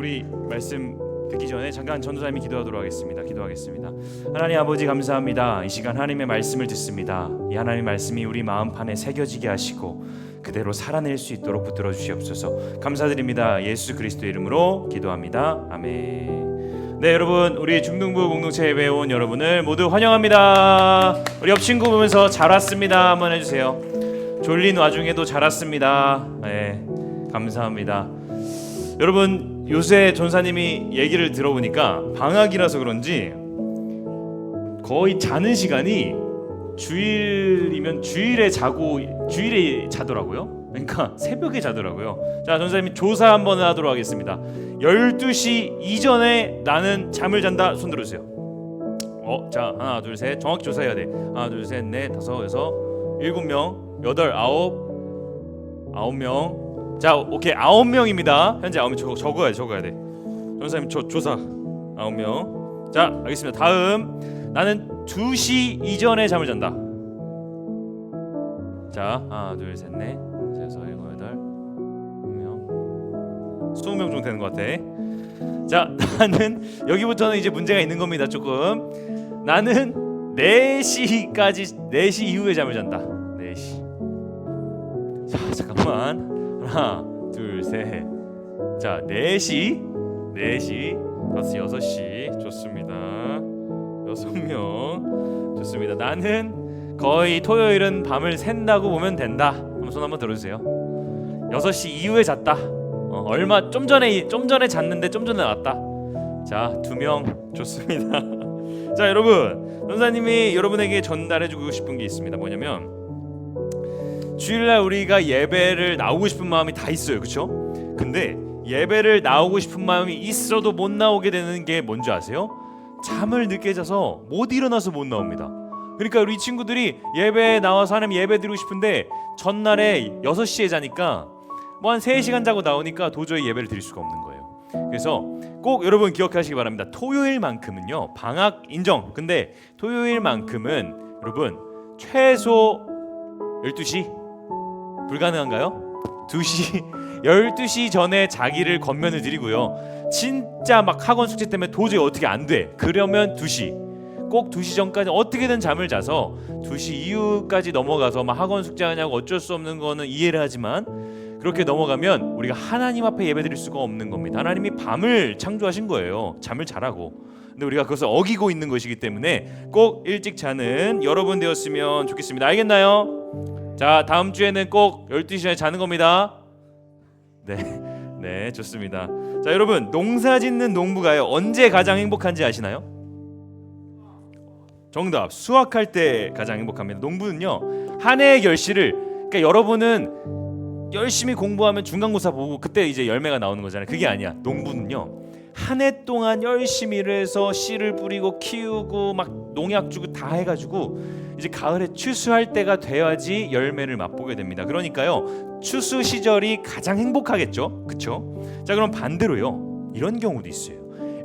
우리 말씀 듣기 전에 잠깐 전도사님이 기도하도록 하겠습니다. 기도하겠습니다. 하나님 아버지 감사합니다. 이 시간 하나님의 말씀을 듣습니다. 이 하나님의 말씀이 우리 마음판에 새겨지게 하시고 그대로 살아낼 수 있도록 붙들어 주시옵소서. 감사드립니다. 예수 그리스도의 이름으로 기도합니다. 아멘. 네, 여러분, 우리 중등부 공동체 예배에 온 여러분을 모두 환영합니다. 우리 옆 친구 보면서 잘 왔습니다 한번 해주세요. 졸린 와중에도 잘 왔습니다. 네, 감사합니다. 여러분, 요새 전사님이 얘기를 들어보니까 방학이라서 그런지 거의 자는 시간이 주일이면 주일에 자더라고요. 그러니까 새벽에 자더라고요. 자, 전사님이 조사 한번 하도록 하겠습니다. 12시 이전에 나는 잠을 잔다. 손 들어주세요. 자, 하나 둘 셋. 정확히 조사해야 돼. 하나 둘 셋 넷 다섯 여섯 일곱 명 여덟 아홉 명. 자, 오케이, 9명입니다. 현재 9명. 적어야 돼. 전사님 조사 9명. 자, 알겠습니다. 다음, 나는 2시 이전에 잠을 잔다. 자, 하나 둘 셋 넷 다섯 일곱 여덟 20명 정도 되는 것 같아. 자, 나는 여기부터는 이제 문제가 있는 겁니다. 조금. 나는 4시 이후에 잠을 잔다. 4시. 자, 잠깐만. 하나, 둘, 셋. 자, 4시, 5시, 6시. 좋습니다. 6명. 좋습니다. 나는 거의 토요일은 밤을 샌다고 보면 된다. 손 한번 들어주세요. 6시 이후에 잤다. 좀 전에 잤는데 좀 전에 나왔다. 자, 2명. 좋습니다. 자, 여러분, 전사님이 여러분에게 전달해주고 싶은 게 있습니다. 뭐냐면, 주일날 우리가 예배를 나오고 싶은 마음이 다 있어요, 그렇죠? 근데 예배를 나오고 싶은 마음이 있어도 못 나오게 되는 게 뭔지 아세요? 잠을 늦게 자서 못 일어나서 못 나옵니다. 그러니까 우리 친구들이 예배에 나와서 하나님 예배 드리고 싶은데 전날에 6시에 자니까 뭐 한 3시간 자고 나오니까 도저히 예배를 드릴 수가 없는 거예요. 그래서 꼭 여러분 기억하시기 바랍니다. 토요일만큼은요, 방학 인정. 근데 토요일만큼은 여러분 최소 12시? 불가능한가요? 2시, 12시 전에 자기를 권면을 드리고요. 진짜 막 학원 숙제 때문에 도저히 어떻게 안 돼. 그러면 2시. 꼭 2시 전까지 어떻게든 잠을 자서 2시 이후까지 넘어가서 막 학원 숙제하냐고 어쩔 수 없는 거는 이해를 하지만 그렇게 넘어가면 우리가 하나님 앞에 예배드릴 수가 없는 겁니다. 하나님이 밤을 창조하신 거예요. 잠을 자라고. 근데 우리가 그것을 어기고 있는 것이기 때문에 꼭 일찍 자는 여러분 되었으면 좋겠습니다. 알겠나요? 자, 다음 주에는 꼭 12시 전에 자는 겁니다. 네, 좋습니다. 자, 여러분, 농사 짓는 농부가요, 언제 가장 행복한지 아시나요? 정답, 수확할 때 가장 행복합니다. 농부는요, 한 해의 결실을, 그러니까 여러분은 열심히 공부하면 중간고사 보고 그때 이제 열매가 나오는 거잖아요. 그게 아니야. 농부는요, 한 해 동안 열심히 일해서 씨를 뿌리고 키우고 막 농약 주고 다 해가지고 이제 가을에 추수할 때가 돼야지 열매를 맛보게 됩니다. 그러니까요, 추수 시절이 가장 행복하겠죠, 그렇죠? 자, 그럼 반대로요, 이런 경우도 있어요.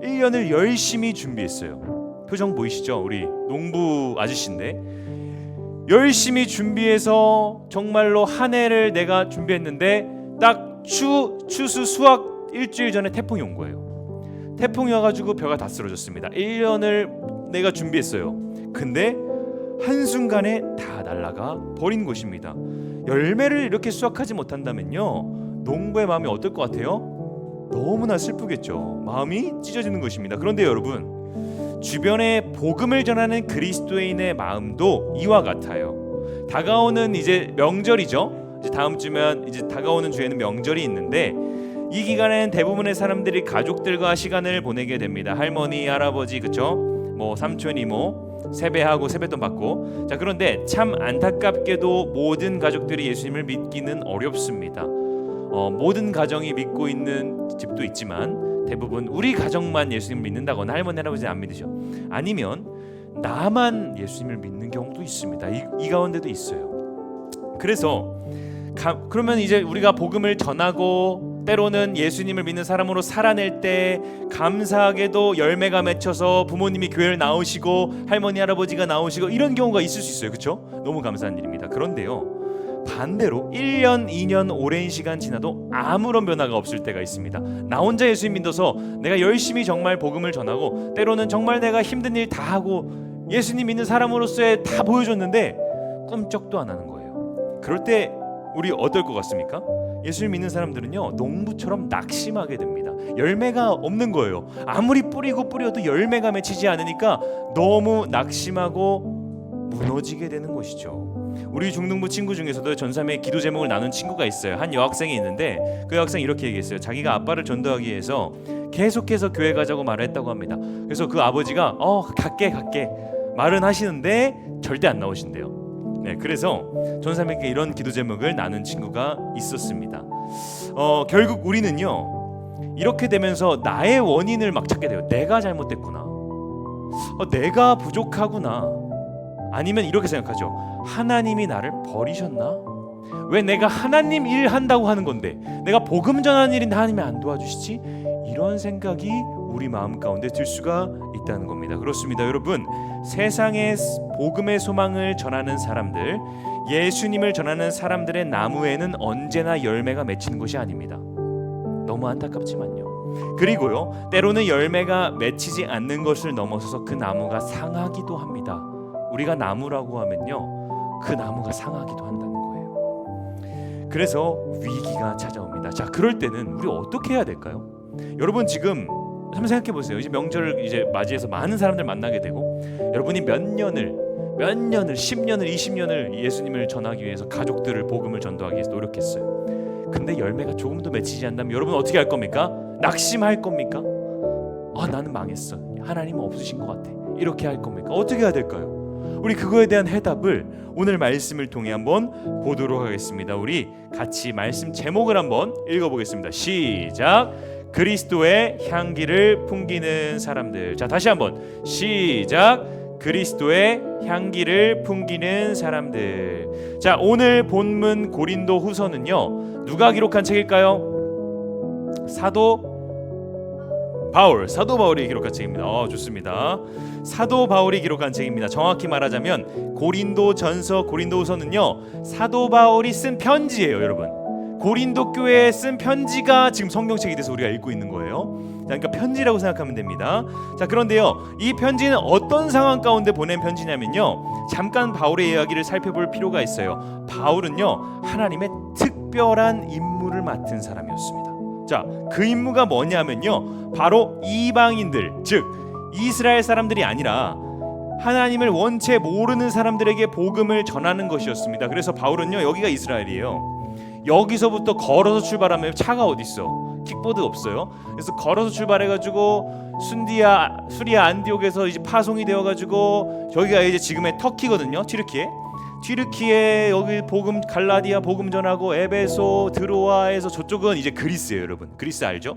1년을 열심히 준비했어요. 표정 보이시죠? 우리 농부 아저씨인데 열심히 준비해서 정말로 한 해를 내가 준비했는데 딱 추수 수확 일주일 전에 태풍이 온 거예요. 태풍이 와가지고 벼가 다 쓰러졌습니다. 1년을 내가 준비했어요. 근데 한순간에 다 날아가 버린 것입니다. 열매를 이렇게 수확하지 못한다면요, 농부의 마음이 어떨 것 같아요? 너무나 슬프겠죠. 마음이 찢어지는 것입니다. 그런데 여러분, 주변에 복음을 전하는 그리스도인의 마음도 이와 같아요. 다가오는 이제 명절이죠. 이제 다음 주면 이제 다가오는 주에는 명절이 있는데 이 기간에는 대부분의 사람들이 가족들과 시간을 보내게 됩니다. 할머니, 할아버지, 그쵸? 뭐 삼촌, 이모 세배하고 세뱃돈 받고. 자, 그런데 참 안타깝게도 모든 가족들이 예수님을 믿기는 어렵습니다. 모든 가정이 믿고 있는 집도 있지만 대부분 우리 가정만 예수님을 믿는다거나 할머니, 할아버지는 안 믿으셔. 아니면 나만 예수님을 믿는 경우도 있습니다. 이 가운데도 있어요. 그래서 그러면 이제 우리가 복음을 전하고 때로는 예수님을 믿는 사람으로 살아낼 때 감사하게도 열매가 맺혀서 부모님이 교회를 나오시고 할머니 할아버지가 나오시고 이런 경우가 있을 수 있어요. 그렇죠? 너무 감사한 일입니다. 그런데요, 반대로 1년, 2년 오랜 시간 지나도 아무런 변화가 없을 때가 있습니다. 나 혼자 예수님 믿어서 내가 열심히 정말 복음을 전하고 때로는 정말 내가 힘든 일 다 하고 예수님 믿는 사람으로서의 다 보여줬는데 꿈쩍도 안 하는 거예요. 그럴 때 우리 어떨 것 같습니까? 예수를 믿는 사람들은요, 농부처럼 낙심하게 됩니다. 열매가 없는 거예요. 아무리 뿌려도 열매가 맺히지 않으니까 너무 낙심하고 무너지게 되는 것이죠. 우리 중등부 친구 중에서도 전삼의 기도 제목을 나눈 친구가 있어요. 한 여학생이 있는데 그 여학생이 이렇게 얘기했어요. 자기가 아빠를 전도하기 위해서 계속해서 교회 가자고 말을 했다고 합니다. 그래서 그 아버지가 갈게 말은 하시는데 절대 안 나오신대요. 네, 그래서 전삼에게 이런 기도 제목을 나눈 친구가 있었습니다. 결국 우리는요, 이렇게 되면서 나의 원인을 막 찾게 돼요. 내가 잘못됐구나, 내가 부족하구나, 아니면 이렇게 생각하죠. 하나님이 나를 버리셨나? 왜 내가 하나님 일 한다고 하는 건데 내가 복음 전하는 일인데 하나님이 안 도와주시지? 이런 생각이 우리 마음 가운데 들 수가 있다는 겁니다. 그렇습니다, 여러분. 세상에 복음의 소망을 전하는 사람들, 예수님을 전하는 사람들의 나무에는 언제나 열매가 맺히는 것이 아닙니다. 너무 안타깝지만요. 그리고요, 때로는 열매가 맺히지 않는 것을 넘어서서 그 나무가 상하기도 합니다. 우리가 나무라고 하면요, 그 나무가 상하기도 한다는 거예요. 그래서 위기가 찾아옵니다. 자, 그럴 때는 우리 어떻게 해야 될까요? 여러분 지금 한번 생각해 보세요. 이제 명절을 이제 맞이해서 많은 사람들 만나게 되고, 여러분이 몇 년을 10년을 20년을 예수님을 전하기 위해서 가족들을 복음을 전도하기 위해서 노력했어요. 근데 열매가 조금도 맺히지 않는다면 여러분 어떻게 할 겁니까? 낙심할 겁니까? 나는 망했어, 하나님은 없으신 것 같아, 이렇게 할 겁니까? 어떻게 해야 될까요? 우리 그거에 대한 해답을 오늘 말씀을 통해 한번 보도록 하겠습니다. 우리 같이 말씀 제목을 한번 읽어보겠습니다. 시작. 그리스도의 향기를 풍기는 사람들. 자, 다시 한번 시작. 그리스도의 향기를 풍기는 사람들. 자, 오늘 본문 고린도 후서는요, 누가 기록한 책일까요? 사도 바울이 기록한 책입니다. 좋습니다. 사도 바울이 기록한 책입니다. 정확히 말하자면 고린도전서, 고린도후서는요, 사도 바울이 쓴 편지예요, 여러분. 고린도 교회에 쓴 편지가 지금 성경책이 돼서 우리가 읽고 있는 거예요. 그러니까 편지라고 생각하면 됩니다. 자, 그런데요, 이 편지는 어떤 상황 가운데 보낸 편지냐면요, 잠깐 바울의 이야기를 살펴볼 필요가 있어요. 바울은요, 하나님의 특별한 임무를 맡은 사람이었습니다. 자, 그 임무가 뭐냐면요, 바로 이방인들, 즉 이스라엘 사람들이 아니라 하나님을 원체 모르는 사람들에게 복음을 전하는 것이었습니다. 그래서 바울은요, 여기가 이스라엘이에요. 여기서부터 걸어서 출발하면 차가 어디 있어? 킥보드 없어요. 그래서 걸어서 출발해가지고 수리아 안디옥에서 이제 파송이 되어가지고 여기가 이제 지금의 터키거든요. 튀르키에 여기 복음, 갈라디아 복음 전하고 에베소, 드로아에서 저쪽은 이제 그리스예요, 여러분. 그리스 알죠?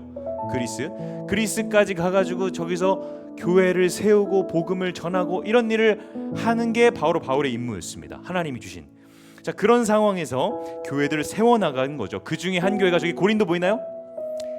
그리스까지 가가지고 저기서 교회를 세우고 복음을 전하고 이런 일을 하는 게 바로 바울의 임무였습니다. 하나님이 주신. 자, 그런 상황에서 교회들을 세워나가는 거죠. 그 중에 한 교회가 저기 고린도 보이나요?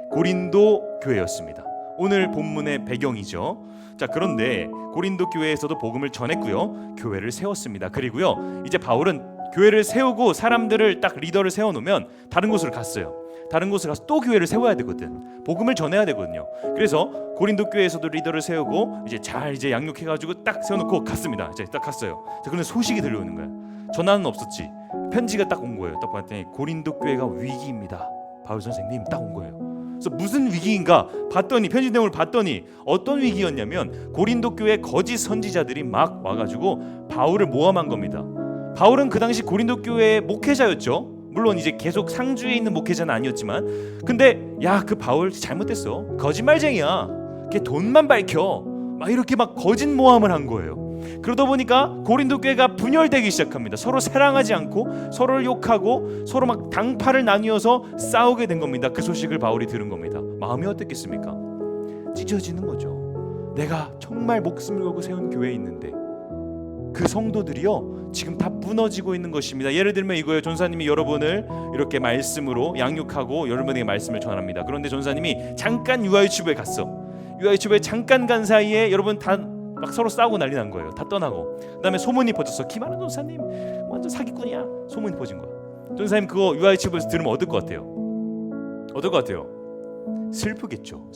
고린도 교회였습니다. 오늘 본문의 배경이죠. 자, 그런데 고린도 교회에서도 복음을 전했고요, 교회를 세웠습니다. 그리고요, 이제 바울은 교회를 세우고 사람들을 딱 리더를 세워놓으면 다른 곳으로 갔어요. 다른 곳에 가서 또 교회를 세워야 되거든. 복음을 전해야 되거든요. 그래서 고린도 교회에서도 리더를 세우고 이제 잘 양육해가지고 딱 세워놓고 갔습니다. 이제 딱 갔어요. 자, 그런데 소식이 들려오는 거야. 전화는 없었지. 편지가 딱 온 거예요. 딱 봤더니 고린도 교회가 위기입니다. 바울 선생님 딱 온 거예요. 그래서 무슨 위기인가 봤더니, 편지 내용을 봤더니 어떤 위기였냐면 고린도 교회 거짓 선지자들이 막 와가지고 바울을 모함한 겁니다. 바울은 그 당시 고린도 교회의 목회자였죠. 물론 이제 계속 상주에 있는 목회자는 아니었지만, 근데 그 바울 잘못됐어, 거짓말쟁이야, 걔 돈만 밝혀, 막 이렇게 막 거짓 모함을 한 거예요. 그러다 보니까 고린도 교회가 분열되기 시작합니다. 서로 사랑하지 않고 서로를 욕하고 서로 막 당파를 나뉘어서 싸우게 된 겁니다. 그 소식을 바울이 들은 겁니다. 마음이 어땠겠습니까? 찢어지는 거죠. 내가 정말 목숨을 걸고 세운 교회에 있는데 그 성도들이요, 지금 다 무너지고 있는 것입니다. 예를 들면 이거예요. 전사님이 여러분을 이렇게 말씀으로 양육하고 여러분에게 말씀을 전합니다. 그런데 전사님이 잠깐 유아유치부에 갔어. 유아유치부에 잠깐 간 사이에 여러분 다 막 서로 싸우고 난리 난 거예요. 다 떠나고. 그다음에 소문이 퍼졌어. 김하는 전사님 완전 사기꾼이야. 소문이 퍼진 거야. 전사님 그거 유아일치부에서 들으면 어떨 것 같아요? 어떨 것 같아요? 슬프겠죠.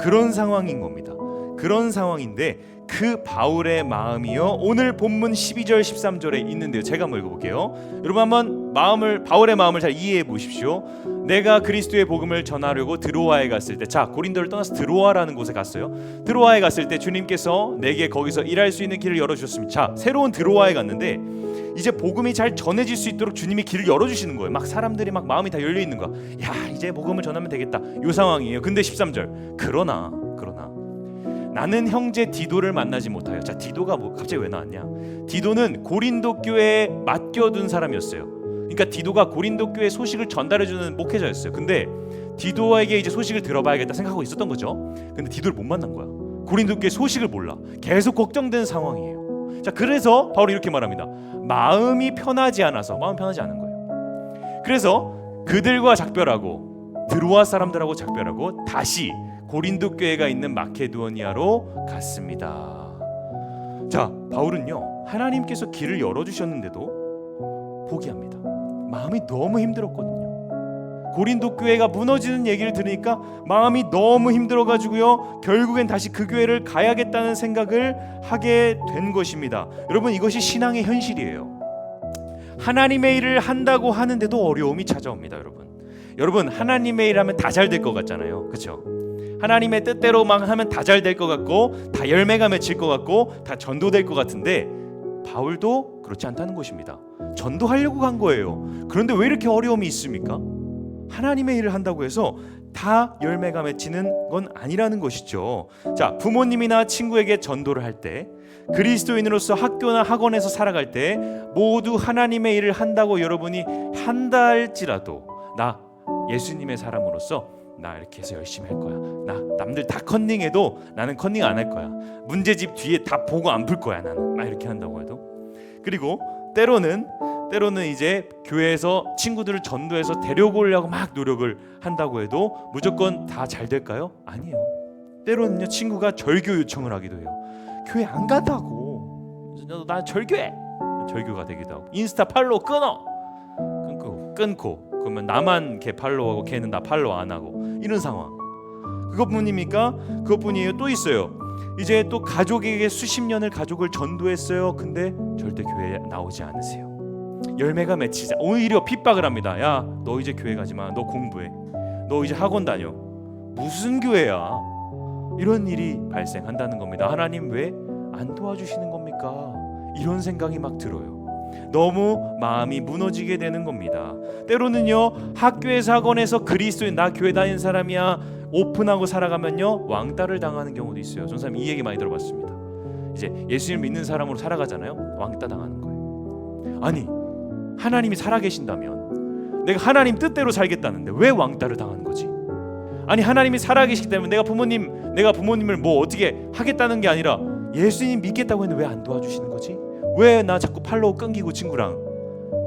그런 상황인 겁니다. 그런 상황인데 그 바울의 마음이요, 오늘 본문 12절 13절에 있는데요. 제가 한번 읽어볼게요. 여러분 한번 바울의 마음을 잘 이해해 보십시오. 내가 그리스도의 복음을 전하려고 드로아에 갔을 때, 자, 고린도를 떠나서 드로아라는 곳에 갔어요. 드로아에 갔을 때 주님께서 내게 거기서 일할 수 있는 길을 열어주셨습니다. 자, 새로운 드로아에 갔는데 이제 복음이 잘 전해질 수 있도록 주님이 길을 열어주시는 거예요. 막 사람들이 막 마음이 다 열려 있는 거야. 야, 이제 복음을 전하면 되겠다, 이 상황이에요. 근데 13절, 그러나 나는 형제 디도를 만나지 못하여. 자, 디도가 갑자기 왜 나왔냐? 디도는 고린도 교회에 맡겨둔 사람이었어요. 그러니까 디도가 고린도 교회 소식을 전달해주는 목회자였어요. 근데 디도에게 이제 소식을 들어봐야겠다 생각하고 있었던 거죠. 근데 디도를 못 만난 거야. 고린도 교회 소식을 몰라. 계속 걱정되는 상황이에요. 자, 그래서 바울이 이렇게 말합니다. 마음이 편하지 않은 거예요. 그래서 그들과 작별하고 드로아 사람들하고 작별하고 다시 고린도 교회가 있는 마케도니아로 갔습니다. 자, 바울은요, 하나님께서 길을 열어주셨는데도 포기합니다. 마음이 너무 힘들었거든요. 고린도 교회가 무너지는 얘기를 들으니까 마음이 너무 힘들어가지고요, 결국엔 다시 그 교회를 가야겠다는 생각을 하게 된 것입니다. 여러분, 이것이 신앙의 현실이에요. 하나님의 일을 한다고 하는데도 어려움이 찾아옵니다. 여러분 하나님의 일 하면 다 잘 될 것 같잖아요. 그렇죠? 하나님의 뜻대로만 하면 다 잘 될 것 같고, 다 열매가 맺힐 것 같고, 다 전도될 것 같은데 바울도 그렇지 않다는 것입니다. 전도하려고 간 거예요. 그런데 왜 이렇게 어려움이 있습니까? 하나님의 일을 한다고 해서 다 열매가 맺히는 건 아니라는 것이죠. 자, 부모님이나 친구에게 전도를 할 때, 그리스도인으로서 학교나 학원에서 살아갈 때 모두 하나님의 일을 한다고 여러분이 한다 할지라도, 나 예수님의 사람으로서 나 이렇게 해서 열심히 할 거야, 나 남들 다 컨닝해도 나는 컨닝 안 할 거야, 문제집 뒤에 다 보고 안 풀 거야, 나는 막 이렇게 한다고 해도. 그리고 때로는 이제 교회에서 친구들을 전도해서 데려고 오려고 막 노력을 한다고 해도 무조건 다 잘 될까요? 아니에요. 때로는요, 친구가 절교 요청을 하기도 해요. 교회 안 간다고, 나 절교해, 절교가 되기도 하고, 인스타 팔로우 끊고 그러면 나만 걔 팔로우하고 걔는 나 팔로우 안 하고, 이런 상황. 그것뿐입니까? 그것뿐이에요. 또 있어요. 이제 또 가족에게 수십 년을 가족을 전도했어요. 근데 절대 교회에 나오지 않으세요. 열매가 맺히자 오히려 핍박을 합니다. 야, 너 이제 교회 가지 마, 너 공부해, 너 이제 학원 다녀. 무슨 교회야? 이런 일이 발생한다는 겁니다. 하나님 왜 안 도와주시는 겁니까? 이런 생각이 막 들어요. 너무 마음이 무너지게 되는 겁니다. 때로는요, 학교에서 학원에서 그리스도인, 나 교회 다니는 사람이야 오픈하고 살아가면요, 왕따를 당하는 경우도 있어요. 전사님 이 얘기 많이 들어봤습니다. 이제 예수님 믿는 사람으로 살아가잖아요, 왕따 당하는 거예요. 아니, 하나님이 살아계신다면 내가 하나님 뜻대로 살겠다는데 왜 왕따를 당하는 거지? 아니, 하나님이 살아계시기 때문에 내가 부모님을 뭐 어떻게 하겠다는 게 아니라 예수님 믿겠다고 했는데 왜 안 도와주시는 거지? 왜 나 자꾸 팔로우 끊기고 친구랑,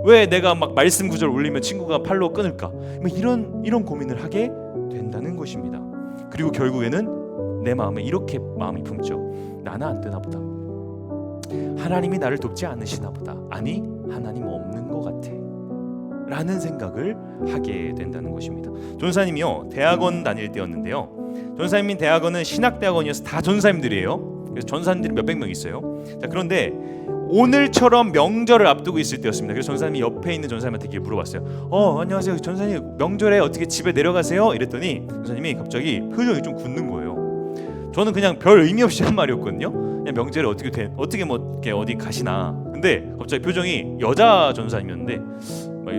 왜 내가 막 말씀 구절 올리면 친구가 팔로우 끊을까? 이런 고민을 하게 된다는 것입니다. 그리고 결국에는 내 마음에 이렇게 마음이 품죠. 나는 안 되나 보다, 하나님이 나를 돕지 않으시나 보다, 아니 하나님 없는 것 같아 라는 생각을 하게 된다는 것입니다. 전사님이요, 대학원 다닐 때였는데요, 전사님 대학원은 신학대학원이어서 다 전사님들이에요. 그래서 전사님들이 몇백 명 있어요. 자, 그런데 오늘처럼 명절을 앞두고 있을 때였습니다. 그래서 전사님이 옆에 있는 전사님한테 이렇게 물어봤어요. 안녕하세요 전사님, 명절에 어떻게 집에 내려가세요? 이랬더니 전사님이 갑자기 표정이 좀 굳는 거예요. 저는 그냥 별 의미 없이 한 말이었거든요. 그냥 명절에 어떻게 뭐 이렇게 어디 가시나. 근데 갑자기 표정이, 여자 전사님이었는데 막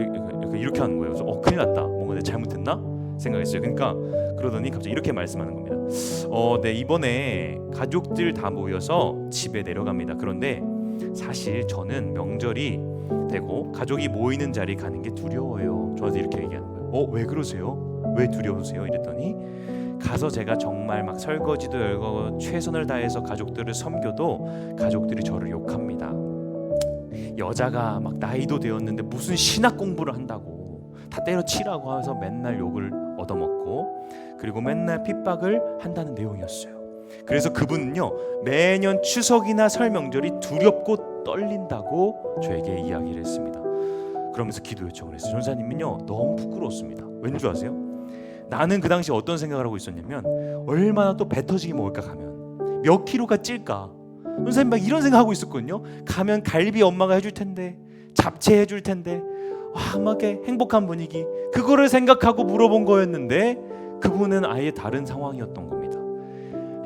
이렇게 하는 거예요. 그래서 큰일 났다, 뭔가 내가 잘못했나 생각했어요. 그러니까 그러더니 갑자기 이렇게 말씀하는 겁니다. 네, 이번에 가족들 다 모여서 집에 내려갑니다. 그런데 사실 저는 명절이 되고 가족이 모이는 자리 가는 게 두려워요. 저한테 이렇게 얘기하는 거예요. 왜 그러세요? 왜 두려우세요? 이랬더니 가서 제가 정말 막 설거지도 열고 최선을 다해서 가족들을 섬겨도 가족들이 저를 욕합니다. 여자가 막 나이도 되었는데 무슨 신학 공부를 한다고 다 때려치라고 해서 맨날 욕을 얻어먹고, 그리고 맨날 핍박을 한다는 내용이었어요. 그래서 그분은요, 매년 추석이나 설 명절이 두렵고 떨린다고 저에게 이야기를 했습니다. 그러면서 기도 요청을 했어요. 전사님은요 너무 부끄러웠습니다. 왠 줄 아세요? 나는 그 당시에 어떤 생각을 하고 있었냐면 얼마나 또 배 터지게 먹을까, 가면 몇 킬로가 찔까, 전사님 막 이런 생각하고 있었거든요. 가면 갈비 엄마가 해줄 텐데, 잡채 해줄 텐데, 와, 막 행복한 분위기, 그거를 생각하고 물어본 거였는데 그분은 아예 다른 상황이었던 겁니다.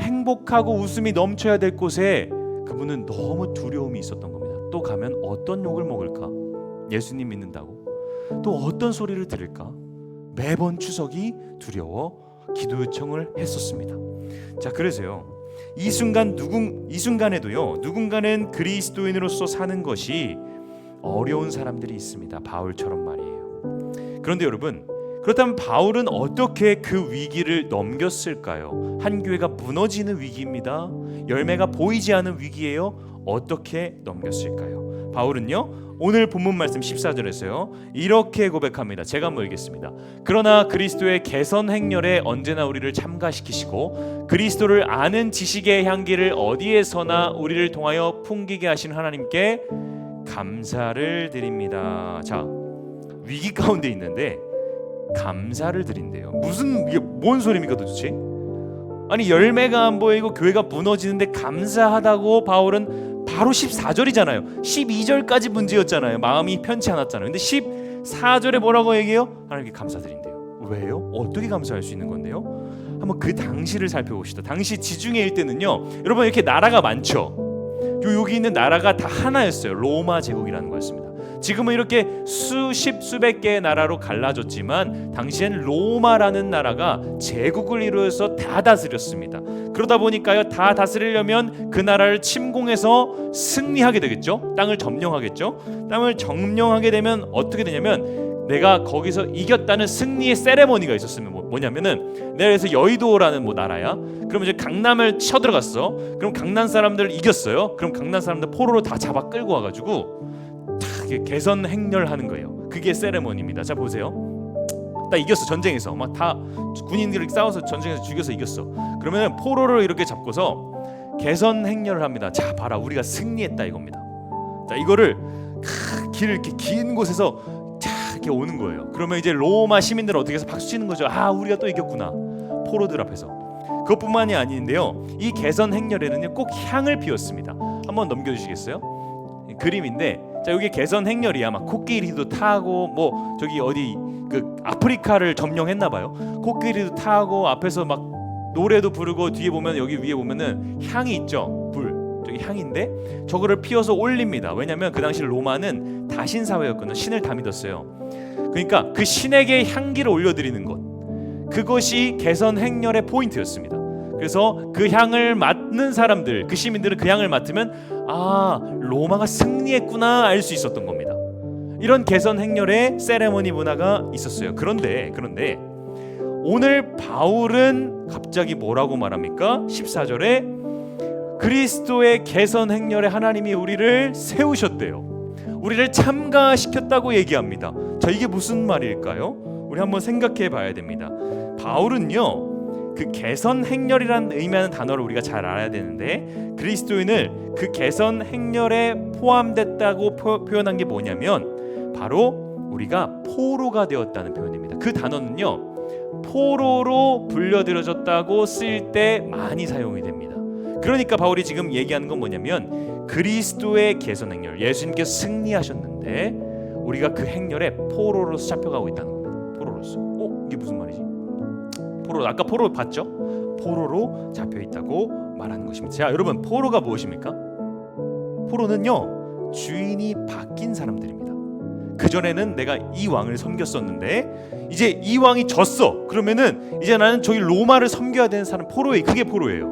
행복하고 웃음이 넘쳐야 될 곳에 그분은 너무 두려움이 있었던 겁니다. 또 가면 어떤 욕을 먹을까, 예수님 믿는다고 또 어떤 소리를 들을까, 매번 추석이 두려워 기도 요청을 했었습니다. 자, 그래서요 이 순간에도요 누군가는 그리스도인으로서 사는 것이 어려운 사람들이 있습니다. 바울처럼 말이에요. 그런데 여러분, 그렇다면 바울은 어떻게 그 위기를 넘겼을까요? 한 교회가 무너지는 위기입니다. 열매가 보이지 않는 위기예요. 어떻게 넘겼을까요? 바울은요 오늘 본문 말씀 14절에서요 이렇게 고백합니다. 제가 한번 읽겠습니다. 그러나 그리스도의 개선 행렬에 언제나 우리를 참가시키시고 그리스도를 아는 지식의 향기를 어디에서나 우리를 통하여 풍기게 하신 하나님께 감사를 드립니다. 자, 위기 가운데 있는데 감사를 드린대요. 이게 뭔 소리입니까 도대체? 아니, 열매가 안 보이고 교회가 무너지는데 감사하다고 바울은 바로 14절이잖아요. 12절까지 문제였잖아요. 마음이 편치 않았잖아요. 근데 14절에 뭐라고 얘기해요? 하나님께 감사드린대요. 왜요? 어떻게 감사할 수 있는 건데요? 한번 그 당시를 살펴봅시다. 당시 지중해 일대는요 여러분 이렇게 나라가 많죠. 여기 있는 나라가 다 하나였어요. 로마 제국이라는 거였습니다. 지금은 이렇게 수백 개의 나라로 갈라졌지만 당시엔 로마라는 나라가 제국을 이루어서 다 다스렸습니다. 그러다 보니까요 다 다스리려면 그 나라를 침공해서 승리하게 되겠죠. 땅을 점령하겠죠. 땅을 점령하게 되면 어떻게 되냐면 내가 거기서 이겼다는 승리의 세레머니가 있었으면 뭐냐면은 내가 그래서 여의도라는 나라야. 그럼 이제 강남을 쳐들어갔어. 그럼 강남 사람들 이겼어요. 그럼 강남 사람들 포로로 다 잡아 끌고 와가지고 개선 행렬하는 거예요. 그게 세레머니입니다. 자, 보세요. 나 이겼어. 전쟁에서 막 다 군인들이 싸워서 전쟁에서 죽여서 이겼어. 그러면 포로를 이렇게 잡고서 개선 행렬을 합니다. 자, 봐라, 우리가 승리했다 이겁니다. 자, 이거를 길 이렇게 긴 곳에서 이렇게 오는 거예요. 그러면 이제 로마 시민들은 어떻게 해서 박수 치는 거죠. 아, 우리가 또 이겼구나. 포로들 앞에서. 그것뿐만이 아닌데요. 이 개선 행렬에는요 꼭 향을 피웠습니다. 한번 넘겨주시겠어요? 그림인데, 자, 여기 개선 행렬이야. 막 코끼리도 타고 저기 어디 그 아프리카를 점령했나 봐요. 코끼리도 타고 앞에서 막 노래도 부르고 뒤에 보면 여기 위에 보면은 향이 있죠. 불. 저기 향인데 저거를 피워서 올립니다. 왜냐면 그 당시 로마는 다신 사회였거든요. 신을 다 믿었어요. 그러니까 그 신에게 향기를 올려드리는 것, 그것이 개선 행렬의 포인트였습니다. 그래서 그 향을 맡는 사람들, 그 시민들은 그 향을 맡으면 아, 로마가 승리했구나 알 수 있었던 겁니다. 이런 개선 행렬의 세레머니 문화가 있었어요. 그런데 오늘 바울은 갑자기 뭐라고 말합니까? 14절에 그리스도의 개선 행렬에 하나님이 우리를 세우셨대요. 우리를 참가시켰다고 얘기합니다. 자, 이게 무슨 말일까요? 우리 한번 생각해 봐야 됩니다. 바울은요 그 개선 행렬이라는 의미하는 단어를 우리가 잘 알아야 되는데, 그리스도인을 그 개선 행렬에 포함됐다고 표현한 게 뭐냐면 바로 우리가 포로가 되었다는 표현입니다. 그 단어는요 포로로 불려들여졌다고 쓸 때 많이 사용이 됩니다. 그러니까 바울이 지금 얘기하는 건 뭐냐면 그리스도의 개선 행렬, 예수님께서 승리하셨는데 우리가 그 행렬에 포로로서 잡혀가고 있다는 겁니다. 포로로서. 이게 무슨 말이지? 포로, 아까 포로 봤죠? 포로로 잡혀 있다고 말하는 것입니다. 자, 여러분, 포로가 무엇입니까? 포로는요 주인이 바뀐 사람들입니다. 그전에는 내가 이 왕을 섬겼었는데 이제 이 왕이 졌어. 그러면은 이제 나는 저기 로마를 섬겨야 되는 사람, 그게 포로예요.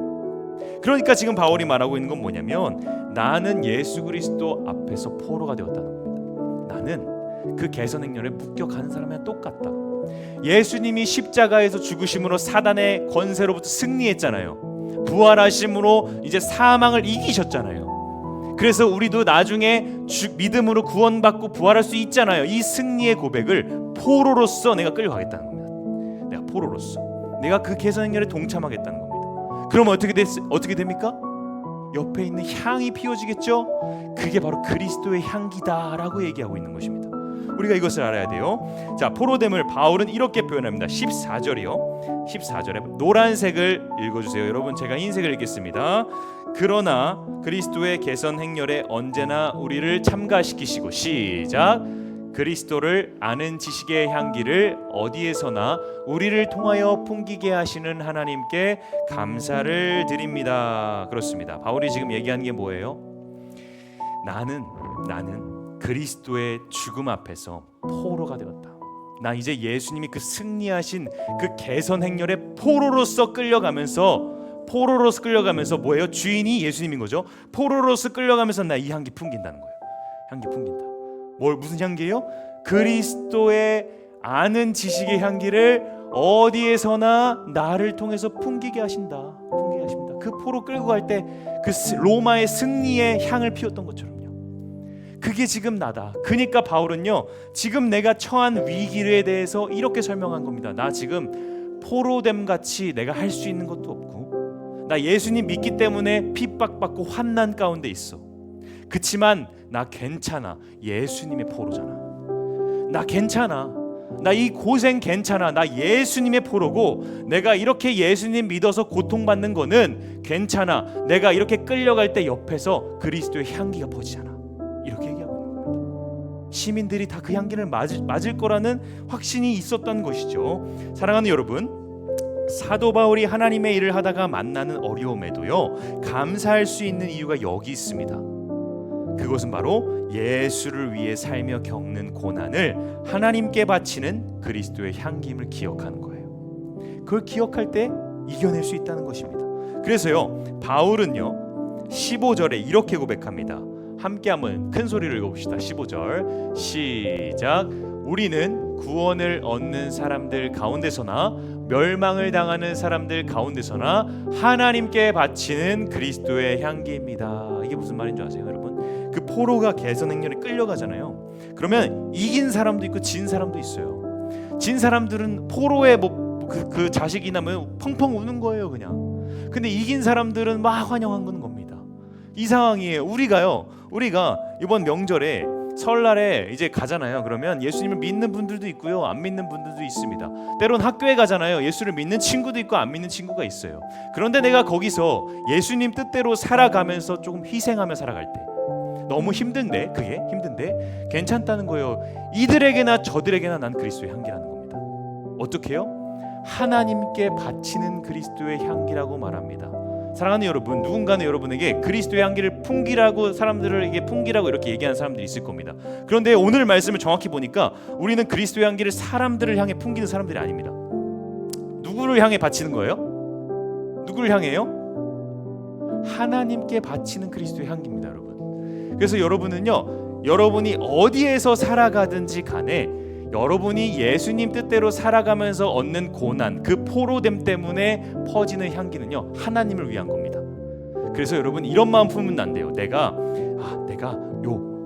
그러니까 지금 바울이 말하고 있는 건 뭐냐면 나는 예수 그리스도 앞에서 포로가 되었다는 겁니다. 나는 그 개선 행렬에 묶여가는 사람이랑 똑같다. 예수님이 십자가에서 죽으심으로 사단의 권세로부터 승리했잖아요. 부활하심으로 이제 사망을 이기셨잖아요. 그래서 우리도 나중에 믿음으로 구원받고 부활할 수 있잖아요. 이 승리의 고백을 포로로서 내가 끌려가겠다는 겁니다. 내가 포로로서 내가 그 개선 행렬에 동참하겠다는 겁니다. 그럼 어떻게 됩니까? 옆에 있는 향이 피워지겠죠? 그게 바로 그리스도의 향기다라고 얘기하고 있는 것입니다. 우리가 이것을 알아야 돼요. 자, 포로됨을 바울은 이렇게 표현합니다. 14절이요. 14절에 노란색을 읽어주세요. 여러분, 제가 흰색을 읽겠습니다. 그러나 그리스도의 개선 행렬에 언제나 우리를 참가시키시고, 시작. 그리스도를 아는 지식의 향기를 어디에서나 우리를 통하여 풍기게 하시는 하나님께 감사를 드립니다. 그렇습니다. 바울이 지금 얘기하는 게 뭐예요? 나는 그리스도의 죽음 앞에서 포로가 되었다. 나 이제 예수님이 그 승리하신 그 개선 행렬에 포로로서 끌려가면서 뭐예요? 주인이 예수님인 거죠. 포로로서 끌려가면서 나 이 향기 풍긴다는 거예요. 향기 풍긴다. 무슨 향기예요? 그리스도의 아는 지식의 향기를 어디에서나 나를 통해서 풍기게 하신다. 그 포로 끌고 갈 때 그 로마의 승리의 향을 피웠던 것처럼요. 그게 지금 나다. 그러니까 바울은요, 지금 내가 처한 위기에 대해서 이렇게 설명한 겁니다. 나 지금 포로됨 같이 내가 할 수 있는 것도 없고, 나 예수님 믿기 때문에 핍박받고 환난 가운데 있어. 그치만 나 괜찮아. 예수님의 포로잖아. 나 괜찮아. 나 이 고생 괜찮아. 나 예수님의 포로고, 내가 이렇게 예수님 믿어서 고통받는 거는 괜찮아. 내가 이렇게 끌려갈 때 옆에서 그리스도의 향기가 퍼지잖아. 이렇게 얘기하고 있는 겁니다. 시민들이 다 그 향기를 맞을 거라는 확신이 있었던 것이죠. 사랑하는 여러분, 사도 바울이 하나님의 일을 하다가 만나는 어려움에도요, 감사할 수 있는 이유가 여기 있습니다. 그것은 바로 예수를 위해 살며 겪는 고난을 하나님께 바치는 그리스도의 향기임을 기억하는 거예요. 그걸 기억할 때 이겨낼 수 있다는 것입니다. 그래서요, 바울은요 15절에 이렇게 고백합니다. 함께 한번 큰 소리를 읽어봅시다. 15절 시작. 우리는 구원을 얻는 사람들 가운데서나 멸망을 당하는 사람들 가운데서나 하나님께 바치는 그리스도의 향기입니다. 이게 무슨 말인 줄 아세요, 여러분? 그 포로가 개선 행렬에 끌려가잖아요. 그러면 이긴 사람도 있고 진 사람도 있어요. 진 사람들은 포로의 그 자식이 나면 펑펑 우는 거예요, 그냥. 근데 이긴 사람들은 막 환영하는 겁니다. 이 상황이에요. 우리가 이번 명절에 설날에 이제 가잖아요. 그러면 예수님을 믿는 분들도 있고요, 안 믿는 분들도 있습니다. 때론 학교에 가잖아요. 예수를 믿는 친구도 있고 안 믿는 친구가 있어요. 그런데 내가 거기서 예수님 뜻대로 살아가면서 조금 희생하며 살아갈 때 너무 힘든데, 그게 힘든데 괜찮다는 거예요. 이들에게나 저들에게나 난 그리스도의 향기라는 겁니다. 어떻게 해요? 하나님께 바치는 그리스도의 향기라고 말합니다. 사랑하는 여러분, 누군가는 여러분에게 그리스도의 향기를 풍기라고, 사람들에게 풍기라고 이렇게 얘기하는 사람들이 있을 겁니다. 그런데 오늘 말씀을 정확히 보니까 우리는 그리스도의 향기를 사람들을 향해 풍기는 사람들이 아닙니다. 누구를 향해 바치는 거예요? 누구를 향해요? 하나님께 바치는 그리스도의 향기입니다, 여러분. 그래서 여러분은요, 여러분이 어디에서 살아가든지 간에 여러분이 예수님 뜻대로 살아가면서 얻는 고난, 그 포로됨 때문에 퍼지는 향기는요, 하나님을 위한 겁니다. 그래서 여러분, 이런 마음 품으면 안 돼요. 내가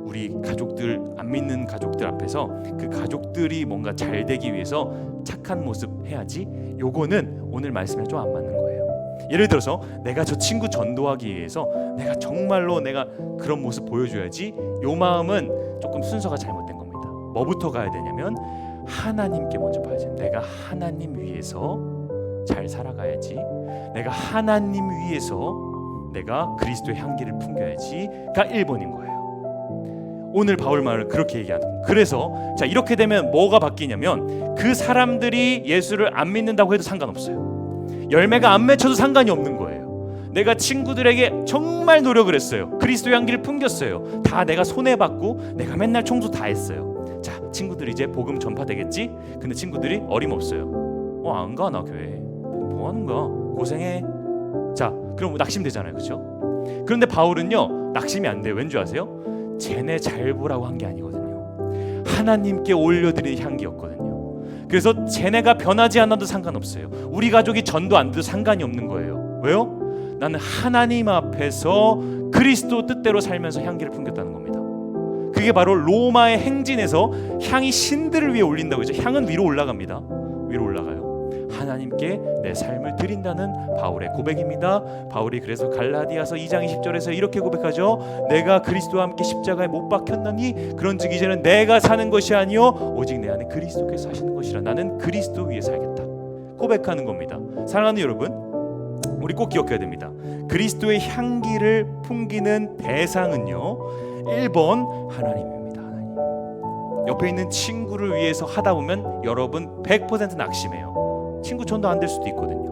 우리 가족들, 안 믿는 가족들 앞에서 그 가족들이 뭔가 잘 되기 위해서 착한 모습 해야지. 요거는 오늘 말씀에 좀 안 맞는 거예요. 예를 들어서 내가 저 친구 전도하기 위해서 내가 정말로 내가 그런 모습 보여줘야지. 요 마음은 조금 순서가 잘못된 겁니다. 뭐부터 가야 되냐면 하나님께 먼저 봐야지. 내가 하나님 위해서 잘 살아가야지. 내가 하나님 위해서 내가 그리스도의 향기를 풍겨야지가 1번인 거예요. 오늘 바울 말을 그렇게 얘기하는 거예요. 그래서 자, 이렇게 되면 뭐가 바뀌냐면 그 사람들이 예수를 안 믿는다고 해도 상관없어요. 열매가 안 맺혀도 상관이 없는 거예요. 내가 친구들에게 정말 노력을 했어요. 그리스도의 향기를 풍겼어요. 다 내가 손해받고 내가 맨날 청소 다 했어요. 자, 친구들이 이제 복음 전파되겠지? 근데 친구들이 어림없어요. 안 가, 나 교회. 뭐 하는 거야? 고생해. 자, 그럼 낙심되잖아요, 그렇죠? 그런데 바울은요, 낙심이 안 돼요. 왠지 아세요? 쟤네 잘 보라고 한 게 아니거든요. 하나님께 올려드린 향기였거든요. 그래서 쟤네가 변하지 않아도 상관없어요. 우리 가족이 전도 안 돼도 상관이 없는 거예요. 왜요? 나는 하나님 앞에서 그리스도 뜻대로 살면서 향기를 풍겼다는 겁니다. 그게 바로 로마의 행진에서 향이 신들을 위해 올린다고 했죠. 향은 위로 올라갑니다. 위로 올라가요. 하나님께 내 삶을 드린다는 바울의 고백입니다. 바울이 그래서 갈라디아서 2장 20절에서 이렇게 고백하죠. 내가 그리스도와 함께 십자가에 못 박혔나니 그런즉 이제는 내가 사는 것이 아니요 오직 내 안에 그리스도께서 사시는 것이라. 나는 그리스도 위에 살겠다 고백하는 겁니다. 사랑하는 여러분, 우리 꼭 기억해야 됩니다. 그리스도의 향기를 풍기는 대상은요 1번 하나님입니다. 하나님. 옆에 있는 친구를 위해서 하다 보면 여러분 100% 낙심해요. 친구 전도 안 될 수도 있거든요.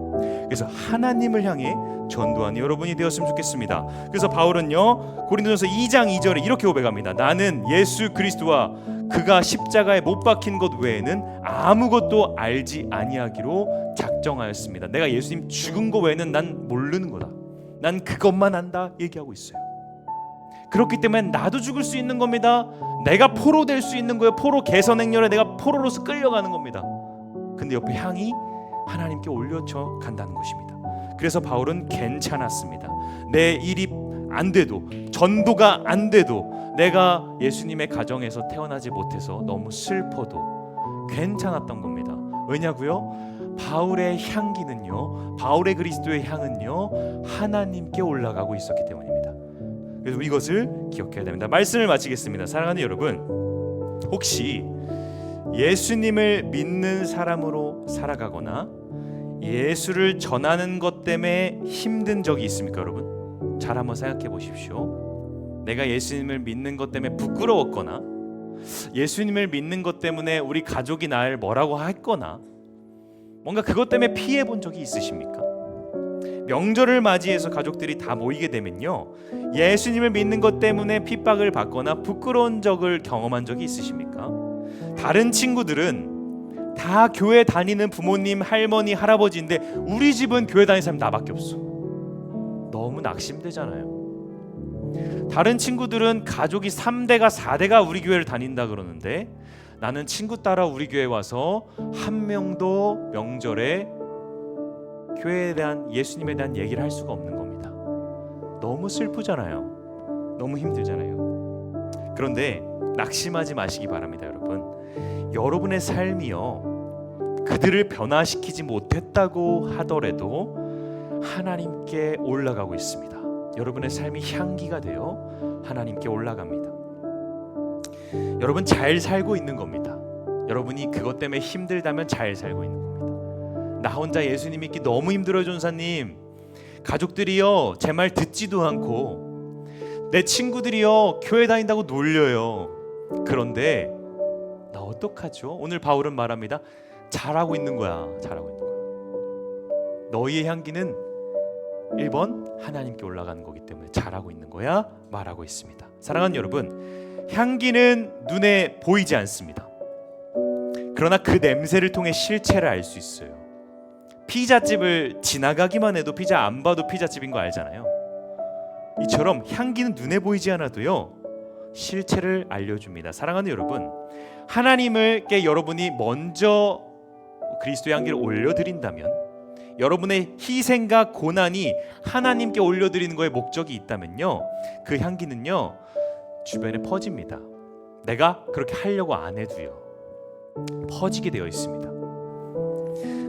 그래서 하나님을 향해 전도하는 여러분이 되었으면 좋겠습니다. 그래서 바울은요 고린도전서 2장 2절에 이렇게 고백합니다. 나는 예수 그리스도와 그가 십자가에 못 박힌 것 외에는 아무것도 알지 아니하기로 작정하였습니다. 내가 예수님 죽은 것 외에는 난 모르는 거다. 난 그것만 안다 얘기하고 있어요. 그렇기 때문에 나도 죽을 수 있는 겁니다. 내가 포로 될 수 있는 거예요. 포로 개선행렬에 내가 포로로서 끌려가는 겁니다. 근데 옆에 향이 하나님께 올려져 간다는 것입니다. 그래서 바울은 괜찮았습니다. 내 일이 안 돼도, 전도가 안 돼도, 내가 예수님의 가정에서 태어나지 못해서 너무 슬퍼도 괜찮았던 겁니다. 왜냐고요? 바울의 향기는요, 바울의 그리스도의 향은요 하나님께 올라가고 있었기 때문입니다. 그래서 이것을 기억해야 됩니다. 말씀을 마치겠습니다. 사랑하는 여러분, 혹시 예수님을 믿는 사람으로 살아가거나 예수를 전하는 것 때문에 힘든 적이 있습니까, 여러분? 잘 한번 생각해 보십시오. 내가 예수님을 믿는 것 때문에 부끄러웠거나 예수님을 믿는 것 때문에 우리 가족이 날 뭐라고 했거나 뭔가 그것 때문에 피해 본 적이 있으십니까? 명절을 맞이해서 가족들이 다 모이게 되면요, 예수님을 믿는 것 때문에 핍박을 받거나 부끄러운 적을 경험한 적이 있으십니까? 다른 친구들은 다 교회 다니는 부모님, 할머니, 할아버지인데 우리 집은 교회 다니는 사람 나밖에 없어. 너무 낙심되잖아요. 다른 친구들은 가족이 3대가 4대가 우리 교회를 다닌다 그러는데 나는 친구 따라 우리 교회 와서 한 명도 명절에 교회에 대한, 예수님에 대한 얘기를 할 수가 없는 겁니다. 너무 슬프잖아요. 너무 힘들잖아요. 그런데 낙심하지 마시기 바랍니다, 여러분. 여러분의 삶이요, 그들을 변화시키지 못했다고 하더라도 하나님께 올라가고 있습니다. 여러분의 삶이 향기가 되어 하나님께 올라갑니다. 여러분 잘 살고 있는 겁니다. 여러분이 그것 때문에 힘들다면 잘 살고 있는 겁니다. 나 혼자 예수님 믿기 너무 힘들어요, 전사님. 가족들이요 제 말 듣지도 않고 내 친구들이요 교회 다닌다고 놀려요. 그런데 나 어떡하죠? 오늘 바울은 말합니다. 잘하고 있는 거야. 잘하고 있는 거야. 너희의 향기는 1번 하나님께 올라가는 거기 때문에 잘하고 있는 거야 말하고 있습니다. 사랑하는 여러분, 향기는 눈에 보이지 않습니다. 그러나 그 냄새를 통해 실체를 알 수 있어요. 피자집을 지나가기만 해도 피자 안 봐도 피자집인 거 알잖아요. 이처럼 향기는 눈에 보이지 않아도요 실체를 알려줍니다. 사랑하는 여러분, 하나님께 여러분이 먼저 그리스도의 향기를 올려드린다면, 여러분의 희생과 고난이 하나님께 올려드리는 거에 목적이 있다면요, 그 향기는요 주변에 퍼집니다. 내가 그렇게 하려고 안 해도요 퍼지게 되어 있습니다.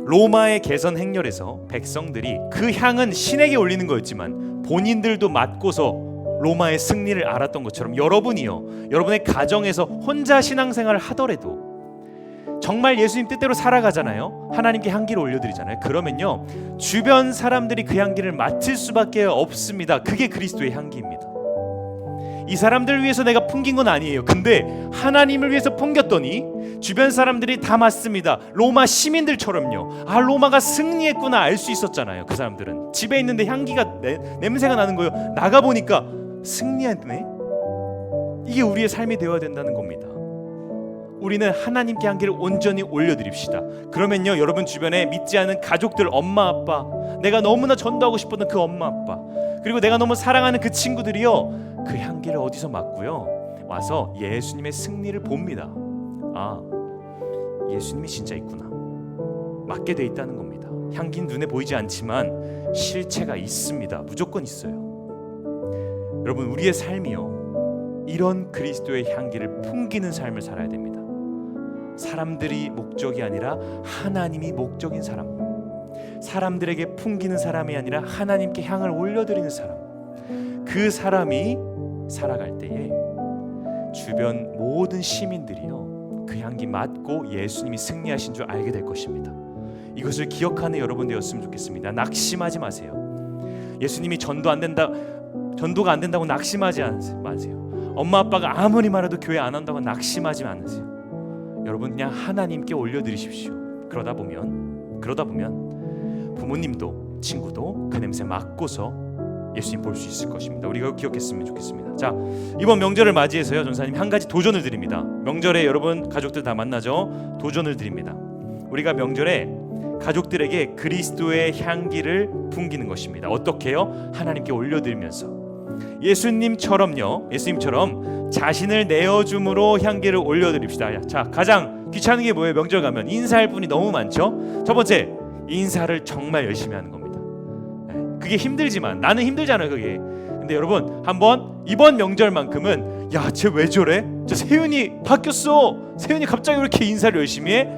로마의 개선 행렬에서 백성들이 그 향은 신에게 올리는 거였지만 본인들도 맡고서 로마의 승리를 알았던 것처럼 여러분이요, 여러분의 가정에서 혼자 신앙생활을 하더라도 정말 예수님 뜻대로 살아가잖아요. 하나님께 향기를 올려드리잖아요. 그러면요 주변 사람들이 그 향기를 맡을 수밖에 없습니다. 그게 그리스도의 향기입니다. 이 사람들 위해서 내가 풍긴 건 아니에요. 근데 하나님을 위해서 풍겼더니 주변 사람들이 다 맞습니다. 로마 시민들처럼요. 아, 로마가 승리했구나 알 수 있었잖아요. 그 사람들은 집에 있는데 향기가 냄새가 나는 거예요. 나가보니까 승리했네. 이게 우리의 삶이 되어야 된다는 겁니다. 우리는 하나님께 향기를 온전히 올려드립시다. 그러면요 여러분 주변에 믿지 않은 가족들, 엄마 아빠, 내가 너무나 전도하고 싶었던 그 엄마 아빠, 그리고 내가 너무 사랑하는 그 친구들이요 그 향기를 어디서 맡고요 와서 예수님의 승리를 봅니다. 아, 예수님이 진짜 있구나, 맡게 돼 있다는 겁니다. 향기는 눈에 보이지 않지만 실체가 있습니다. 무조건 있어요. 여러분, 우리의 삶이요 이런 그리스도의 향기를 풍기는 삶을 살아야 됩니다. 사람들이 목적이 아니라 하나님이 목적인 삶. 사람들에게 풍기는 사람이 아니라 하나님께 향을 올려드리는 사람, 그 사람이 살아갈 때에 주변 모든 시민들이요 그 향기 맡고 예수님이 승리하신 줄 알게 될 것입니다. 이것을 기억하는 여러분 되었으면 좋겠습니다. 낙심하지 마세요. 예수님이 전도가 안 된다고 낙심하지 마세요. 엄마 아빠가 아무리 말해도 교회 안 한다고 낙심하지 않으세요. 여러분 그냥 하나님께 올려드리십시오. 그러다 보면 부모님도 친구도 그 냄새 맡고서 예수님 볼 수 있을 것입니다. 우리가 기억했으면 좋겠습니다. 자, 이번 명절을 맞이해서요 전사님 한 가지 도전을 드립니다. 명절에 여러분 가족들 다 만나죠. 도전을 드립니다. 우리가 명절에 가족들에게 그리스도의 향기를 풍기는 것입니다. 어떻게요? 하나님께 올려드리면서 예수님처럼 자신을 내어줌으로 향기를 올려드립시다. 자, 가장 귀찮은 게 뭐예요? 명절 가면 인사할 분이 너무 많죠. 첫 번째, 인사를 정말 열심히 하는 겁니다. 그게 힘들지만 나는 힘들잖아요 그게. 근데 여러분 한번 이번 명절만큼은 야, 쟤 왜 저래? 저 세윤이 바뀌었어. 세윤이 갑자기 왜 이렇게 인사를 열심히 해?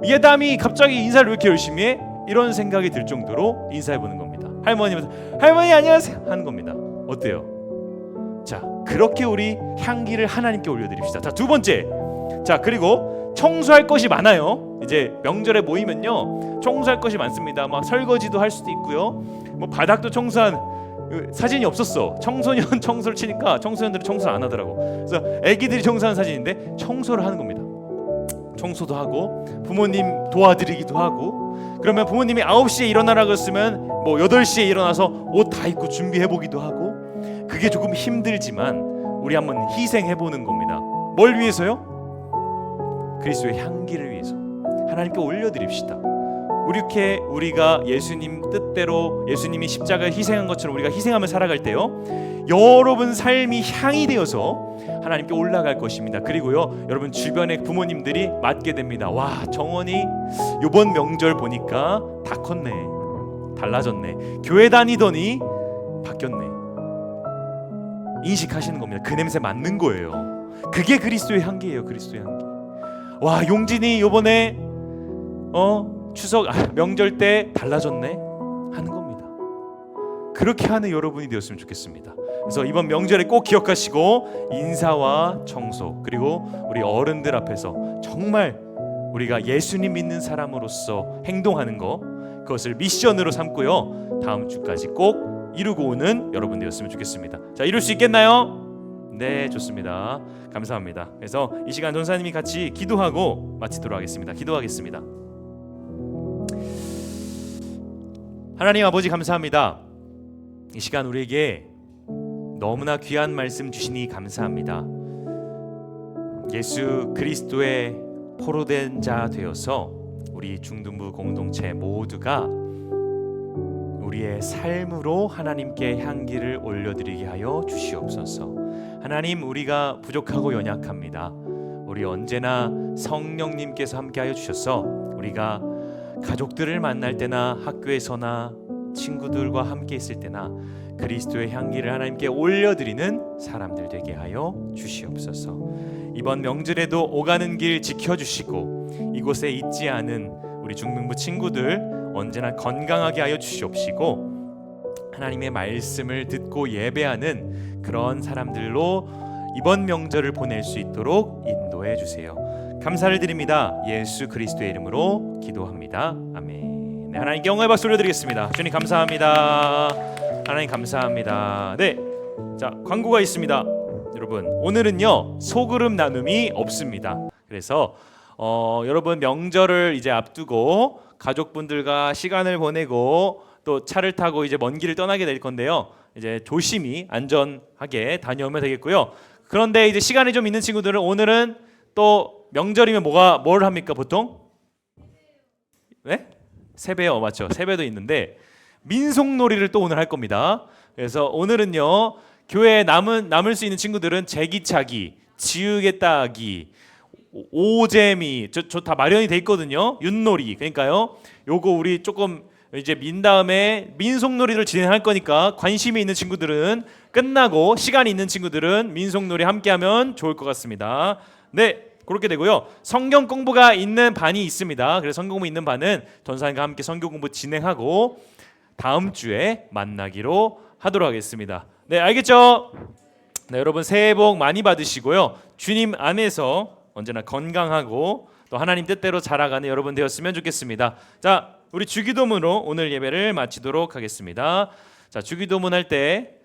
예담이 갑자기 인사를 왜 이렇게 열심히 해? 이런 생각이 들 정도로 인사해보는 겁니다. 할머니 안녕하세요 하는 겁니다. 어때요? 자, 그렇게 우리 향기를 하나님께 올려드립시다. 자, 두 번째, 자 그리고 청소할 것이 많아요. 이제 명절에 모이면요 청소할 것이 많습니다. 막 설거지도 할 수도 있고요, 뭐 바닥도 청소한 사진이 없었어. 청소년 청소를 치니까 청소년들이 청소를 안 하더라고. 그래서 애기들이 청소하는 사진인데 청소를 하는 겁니다. 청소도 하고 부모님 도와드리기도 하고, 그러면 부모님이 9시에 일어나라고 했으면 뭐 8시에 일어나서 옷 다 입고 준비해보기도 하고. 그게 조금 힘들지만 우리 한번 희생해보는 겁니다. 뭘 위해서요? 그리스도의 향기를 위해서 하나님께 올려드립시다. 이렇게 우리가 예수님 뜻대로 예수님이 십자가에 희생한 것처럼 우리가 희생하며 살아갈 때요 여러분 삶이 향이 되어서 하나님께 올라갈 것입니다. 그리고요 여러분 주변의 부모님들이 맡게 됩니다. 와, 정원이 이번 명절 보니까 다 컸네, 달라졌네, 교회 다니더니 바뀌었네, 인식하시는 겁니다. 그 냄새 맡는 거예요. 그게 그리스도의 향기예요. 그리스도의 향기. 와, 용진이 이번에 추석 명절 때 달라졌네 하는 겁니다. 그렇게 하는 여러분이 되었으면 좋겠습니다. 그래서 이번 명절에 꼭 기억하시고 인사와 청소, 그리고 우리 어른들 앞에서 정말 우리가 예수님 믿는 사람으로서 행동하는 거, 그것을 미션으로 삼고요 다음 주까지 꼭 이루고 오는 여러분 되었으면 좋겠습니다. 자, 이룰 수 있겠나요? 네, 좋습니다. 감사합니다. 그래서 이 시간 전사님이 같이 기도하고 마치도록 하겠습니다. 기도하겠습니다. 하나님 아버지 감사합니다. 이 시간 우리에게 너무나 귀한 말씀 주시니 감사합니다. 예수 그리스도의 포로된 자 되어서 우리 중등부 공동체 모두가 우리의 삶으로 하나님께 향기를 올려드리게 하여 주시옵소서. 하나님, 우리가 부족하고 연약합니다. 우리 언제나 성령님께서 함께하여 주셔서 우리가 가족들을 만날 때나 학교에서나 친구들과 함께 있을 때나 그리스도의 향기를 하나님께 올려드리는 사람들 되게 하여 주시옵소서. 이번 명절에도 오가는 길 지켜주시고 이곳에 있지 않은 우리 중등부 친구들 언제나 건강하게 하여 주시옵시고 하나님의 말씀을 듣고 예배하는 그런 사람들로 이번 명절을 보낼 수 있도록 인도해 주세요. 감사를 드립니다. 예수 그리스도의 이름으로 기도합니다. 아멘. 네, 하나님께 영광의 박수 올려드리겠습니다. 주님 감사합니다. 하나님 감사합니다. 네, 자 광고가 있습니다. 여러분 오늘은요 소그룹 나눔이 없습니다. 그래서 여러분 명절을 이제 앞두고 가족분들과 시간을 보내고 또 차를 타고 이제 먼 길을 떠나게 될 건데요. 이제 조심히 안전하게 다녀오면 되겠고요. 그런데 이제 시간이 좀 있는 친구들은 오늘은 또 명절이면 뭘 합니까 보통? 네? 세배요, 맞죠? 세배도 있는데 민속놀이를 또 오늘 할 겁니다. 그래서 오늘은요 교회에 남을 수 있는 친구들은 제기차기, 지우개 따기, 오재미 저 다 마련이 돼 있거든요. 윷놀이. 그러니까요 요거 우리 조금 이제 민 다음에 민속놀이를 진행할 거니까 관심이 있는 친구들은 끝나고 시간이 있는 친구들은 민속놀이 함께하면 좋을 것 같습니다. 네, 그렇게 되고요. 성경 공부가 있는 반이 있습니다. 그래서 성경 공부 있는 반은 전사님과 함께 성경 공부 진행하고 다음 주에 만나기로 하도록 하겠습니다. 네, 알겠죠? 네, 여러분 새해 복 많이 받으시고요. 주님 안에서 언제나 건강하고 또 하나님 뜻대로 자라가는 여러분 되었으면 좋겠습니다. 자, 우리 주기도문으로 오늘 예배를 마치도록 하겠습니다. 자, 주기도문 할 때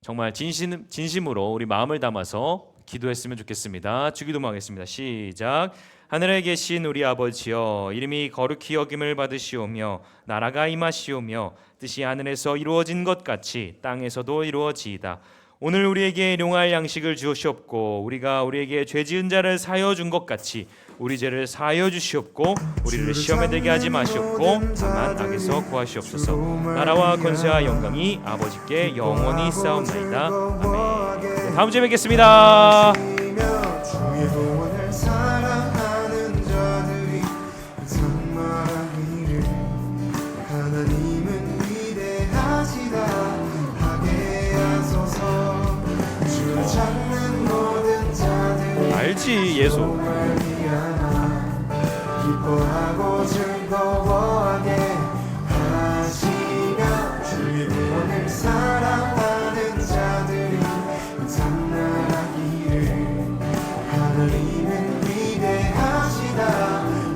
정말 진심으로 우리 마음을 담아서 기도했으면 좋겠습니다. 주기도문 하겠습니다. 시작. 하늘에 계신 우리 아버지여, 이름이 거룩히 여김을 받으시오며 나라가 임하시오며 뜻이 하늘에서 이루어진 것 같이 땅에서도 이루어지이다. 오늘 우리에게 일용할 양식을 주시옵고 우리가 우리에게 죄 지은 자를 사하여 준 것 같이 우리 죄를 사하여 주시옵고 우리를 시험에 들게 하지 마시옵고 다만 악에서 구하시옵소서. 나라와 권세와 영광이 아버지께 영원히 있사옵나이다. 아멘. 네, 다음 주에 뵙겠습니다. 알지 예수. 기뻐하고 즐거워하게 하시며 주의 구원을 사랑하는 자들이 찬양하기를 하나님은 위대하시다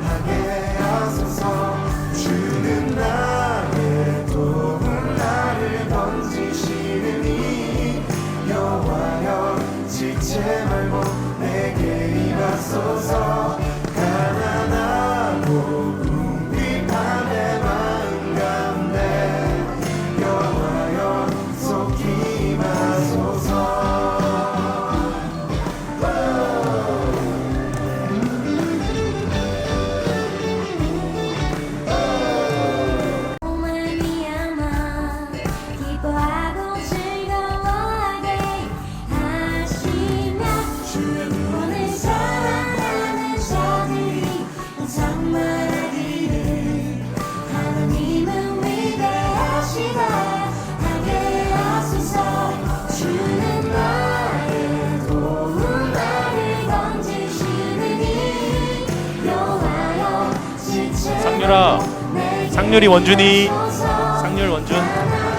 하게 하소서. 주는 나의 도움 나를 건지시느니 여호와여 지체 말고 내게 임하소서. 가난하고 궁핍함의 마음 가운데 여호와여 속히 임하소서. 상렬아, 상렬이 원준이, 상렬 원준.